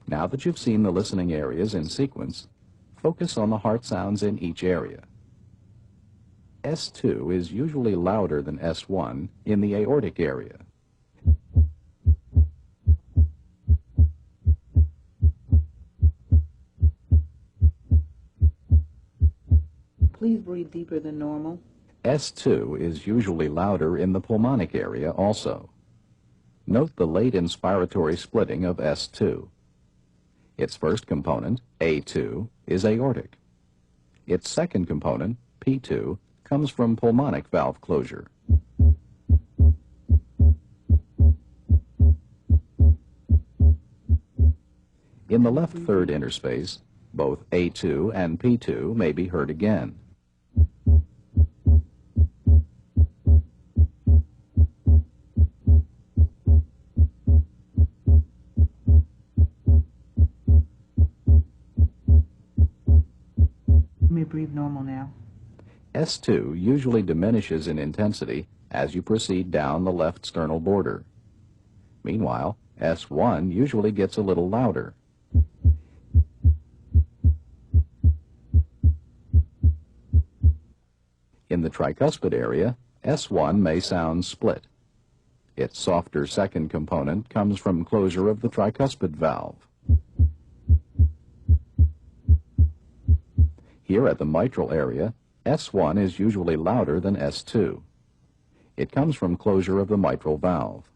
Now that you've seen the listening areas in sequence, focus on the heart sounds in each area. S2 is usually louder than S1 in the aortic area. Please breathe deeper than normal. S2 is usually louder in the pulmonic area also. Note the late inspiratory splitting of S2. Its first component, A2, is aortic. Its second component, P2, comes from pulmonic valve closure. In the left third interspace, both A2 and P2 may be heard again. You may breathe normal now. S2 usually diminishes in intensity as you proceed down the left sternal border. Meanwhile, S1 usually gets a little louder. In the tricuspid area, S1 may sound split. Its softer second component comes from closure of the tricuspid valve. Here at the mitral area, S1 is usually louder than S2. It comes from closure of the mitral valve.